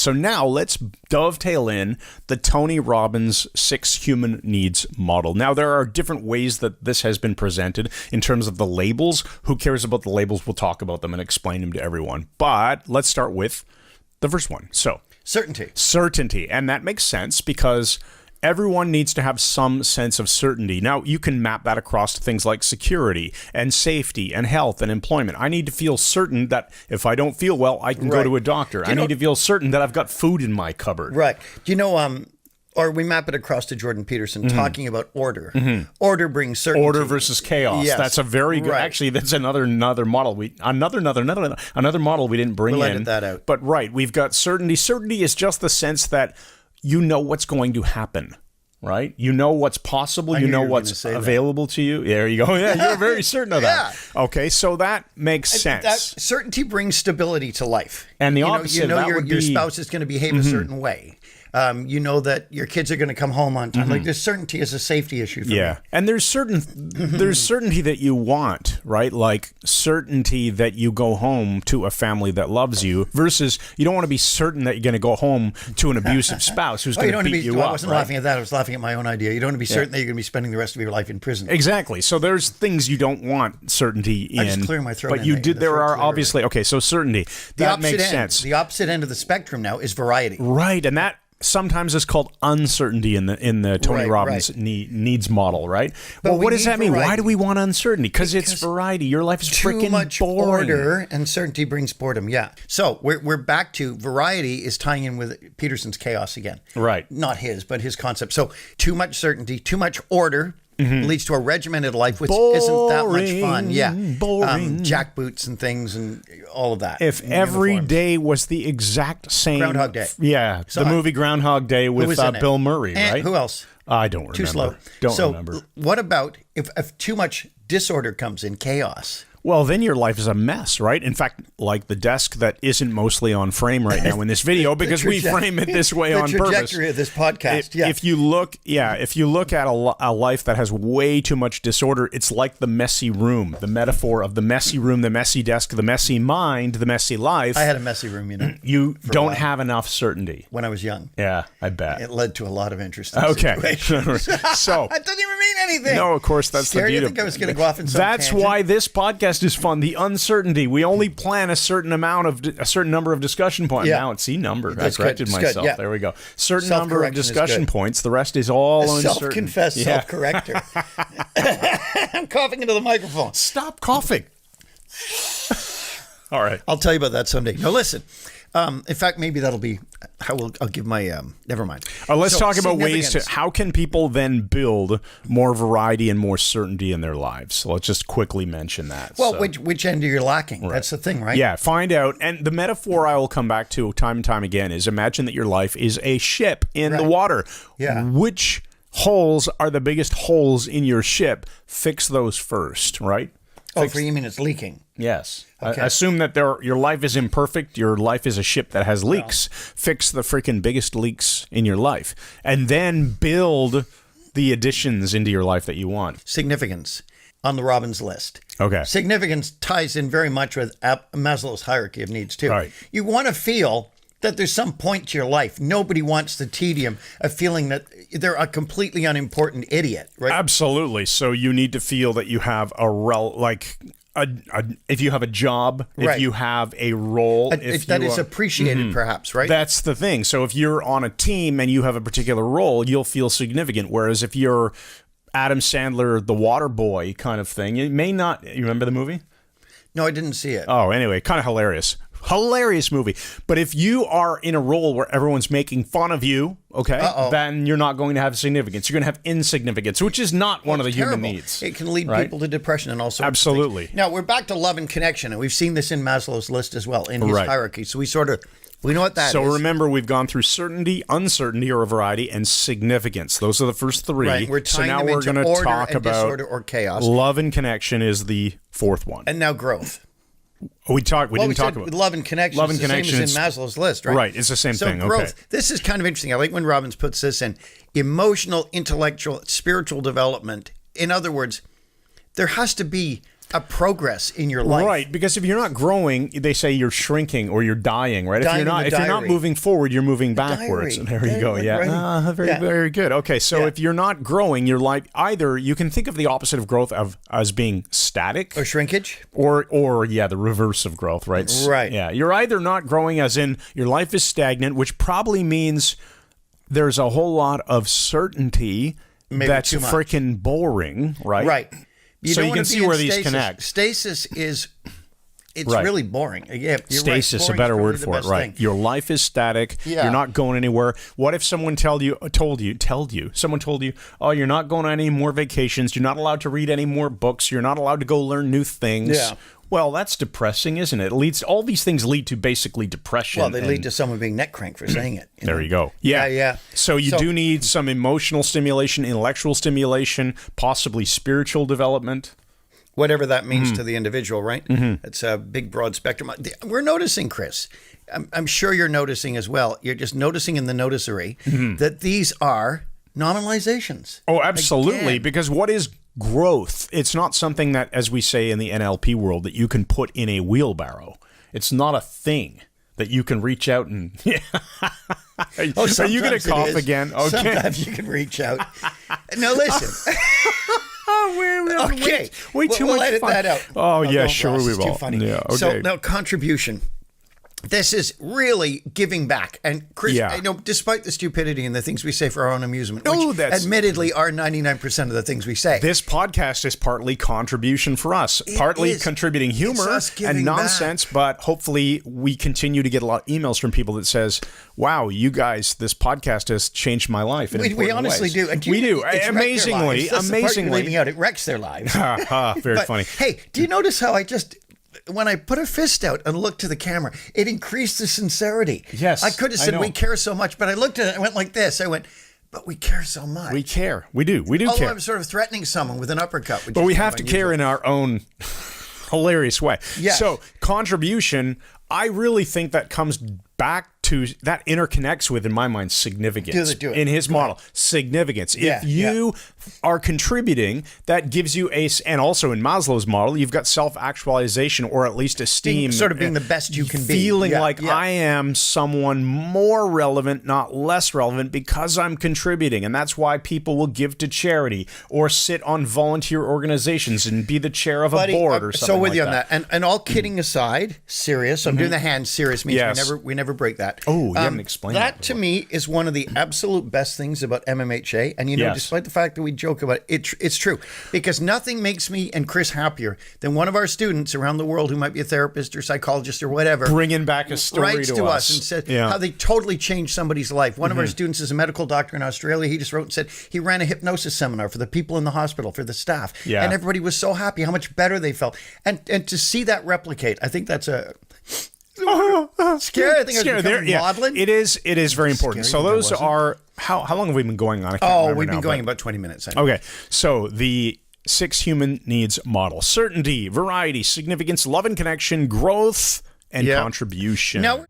So now let's dovetail in the Tony Robbins 6 human needs model. Now, there are different ways that this has been presented in terms of the labels. Who cares about the labels? We'll talk about them and explain them to everyone. But let's start with the first one. So certainty. And that makes sense because everyone needs to have some sense of certainty. Now, you can map that across to things like security and safety and health and employment. I need to feel certain that if I don't feel well, I can go to a doctor. I need to feel certain that I've got food in my cupboard. Right. Do you know, or we map it across to Jordan Peterson talking about order. Order brings certainty. Order versus chaos. Yes. That's a very good. Actually, that's another model. Another model we didn't bring in. We'll edit that out. But we've got certainty. Certainty is just the sense that you know what's going to happen. Right? You know what's possible. You know what's available to you. There you go. Yeah, you're very certain of that. Okay, so that makes sense. That certainty brings stability to life. And the opposite, you know your spouse is going to behave a certain way. You know that your kids are going to come home on time. Like, this certainty is a safety issue for me. And there's certainty that you want, right? Like certainty that you go home to a family that loves you versus you don't want to be certain that you're going to go home to an abusive spouse who's going to beat you up. I wasn't laughing at that. I was laughing at my own idea. You don't want to be certain that you're going to be spending the rest of your life in prison. Exactly. So there's things you don't want certainty in. I just clear my throat. But you did. There are obviously so certainty. That makes sense. The opposite end of the spectrum now is variety. Right, and that sometimes it's called uncertainty in the Tony Robbins needs model, right? But what does that mean? Why do we want uncertainty? Because it's variety. Your life is freaking boring. Too much order and certainty brings boredom. Yeah. So we're back to variety is tying in with Peterson's chaos again. Right. Not his, but his concept. So too much certainty, too much order. Leads to a regimented life, which isn't that much fun. Yeah, boring. Jackboots and things and all of that. If every day was the exact same. Groundhog Day. Yeah, the movie Groundhog Day with Bill Murray, right? Who else? I don't remember. Too slow. Don't remember. What about if too much disorder comes in, chaos? Well, then your life is a mess, right? In fact, like the desk that isn't mostly on frame right now in this video because we frame it this way on purpose. The trajectory of this podcast, If you look at a life that has way too much disorder, it's like the messy room, the metaphor of the messy room, the messy desk, the messy mind, the messy life. I had a messy room, You don't have enough certainty. When I was young. Yeah, I bet. It led to a lot of interesting situations. So it doesn't even mean anything. No, of course, that's the beauty. You think I was going to go off in some That's tangent? why this podcast is fun. The uncertainty. We only plan a certain number of discussion points. Yeah. Now it's number. I That's corrected good. myself. Yeah. There we go. Certain number of discussion points. The rest is all uncertain. Self-confessed self-corrector. I'm coughing into the microphone. Stop coughing. All right. I'll tell you about that someday. Now listen. In fact, maybe that'll be how I'll give my. Never mind. Let's talk about ways to. How can people then build more variety and more certainty in their lives? So let's just quickly mention that. Well, which end are you lacking? Right. That's the thing, right? Yeah. Find out. And the metaphor I will come back to time and time again is imagine that your life is a ship in the water. Yeah. Which holes are the biggest holes in your ship? Fix those first, right? For you mean it's leaking? Yes. Okay. Assume that your life is imperfect. Your life is a ship that has leaks. Fix the freaking biggest leaks in your life. And then build the additions into your life that you want. Significance on the Robbins list. Okay. Significance ties in very much with Maslow's hierarchy of needs too. Right. You want to feel that there's some point to your life. Nobody wants the tedium of feeling that they're a completely unimportant idiot, right? Absolutely. So you need to feel that you have if you have a job, if you have a role, that is appreciated, perhaps, right? That's the thing. So if you're on a team and you have a particular role, you'll feel significant. Whereas if you're Adam Sandler, the water boy kind of thing, you may not. You remember the movie? No, I didn't see it. Oh, anyway, kind of hilarious. Hilarious movie. But if you are in a role where everyone's making fun of you, then you're not going to have significance. You're going to have insignificance, which is not one of the human needs. It can lead people to depression and all sorts Absolutely. of things. Now, we're back to love and connection, and we've seen this in Maslow's list as well, in his hierarchy. So we know what that is. So remember, we've gone through certainty, uncertainty, or a variety, and significance. Those are the first three. Right. We're tying them into order and disorder or chaos. Love and connection is the fourth one. And now growth. We didn't talk about love and connection. Love and connection is the same as in Maslow's list, right? Right, it's the same thing. So growth. Okay. This is kind of interesting. I like when Robbins puts this in emotional, intellectual, spiritual development. In other words, there has to be a progress in your life. Right, because if you're not growing, they say you're shrinking or you're dying, right? Dying if you're in the not diary. moving forward, you're moving backwards. diary. There you go. Diary, Yeah. right. Very, Yeah. very good. Okay, so Yeah. if you're not growing, your life either you can think of the opposite of growth as being static Or shrinkage. or the reverse of growth, right? Right. Yeah, you're either not growing as in your life is stagnant, which probably means there's a whole lot of certainty Maybe that's too much. freaking boring, right? Right. So don't you wanna can be see in where these stasis. connect. Stasis is, it's Right. really boring. Yeah, you're Stasis, right. a better Boring's word probably for the it, best right? thing. Your life is static. Yeah. You're not going anywhere. What if someone told you, someone told you, oh, you're not going on any more vacations. You're not allowed to read any more books. You're not allowed to go learn new things. Yeah. Well, that's depressing, isn't it? All these things lead to basically depression. Well, they lead and- to someone being neck crank for saying it. There you go. Yeah. Yeah. So you So- do need some emotional stimulation, intellectual stimulation, possibly spiritual development. Whatever that means Mm-hmm. to the individual, right? It's a big, broad spectrum. We're noticing, Chris. I'm sure you're noticing as well. You're just noticing in the noticery that these are nominalizations. Oh, absolutely. Again. Because what is growth? It's not something that, as we say in the NLP world, that you can put in a wheelbarrow. It's not a thing that you can reach out and. Are you going to sometimes it cough is. again? Okay. Sometimes you can reach out. No, listen. Oh, Okay, way too we'll much edit fun. that out. Oh, yeah, don't, sure Ross, we it's will. Too funny. Yeah, okay. So now contribution. This is really giving back. And Chris, Yeah. despite the stupidity and the things we say for our own amusement, Oh, which that's- admittedly are 99% of the things we say. This podcast is partly contribution for us, partly is. contributing It's humor us giving and nonsense, but hopefully we continue to get a lot of emails from people that says, wow, you guys, this podcast has changed my life in we important honestly ways. do. And We do. it's wrecked their Amazingly, lives. That's the part you're amazingly. leaving out. It wrecks their lives. Very But, funny. Hey, do you notice how when I put a fist out and looked to the camera, it increased the sincerity. Yes, I could have I said know. we care so much, but I looked at it and went like this. I went, but we care so much. We care. We do. We do Although care. I'm sort of threatening someone with an uppercut. But we have to care in our own hilarious way. Yes. So contribution, I really think that comes back to that interconnects with, in my mind, significance. Do it. In his model, significance. Yeah, If you are contributing, that gives you and also in Maslow's model, you've got self-actualization or at least esteem. Sort of being the best you can be. Feeling Yeah, like yeah. I am someone more relevant, not less relevant, because I'm contributing. And that's why people will give to charity or sit on volunteer organizations and be the chair of a Buddy, board or something so with like you on that. that. And all kidding aside, serious. So I'm doing the hand. Serious means Yes. we never break that. Oh, you haven't explained that that. To me is one of the absolute best things about MMHA. And Yes. despite the fact that we joke about it, it's true because nothing makes me and Chris happier than one of our students around the world who might be a therapist or psychologist or whatever. Bringing back a story Writes to us and said Yeah. how they totally changed somebody's life. One of our students is a medical doctor in Australia. He just wrote and said he ran a hypnosis seminar for the people in the hospital, for the staff. Yeah. And everybody was so happy how much better they felt. And to see that replicate, I think that's a scary. I think Scary. it's There- becoming yeah. maudlin. It is very important. Scary So that those wasn't. are how long have we been going on? I can't Oh, remember we've been now, going but- about 20 minutes. Okay, so the 6 human needs model: certainty, variety, significance, love and connection, growth, and Yeah. contribution. Now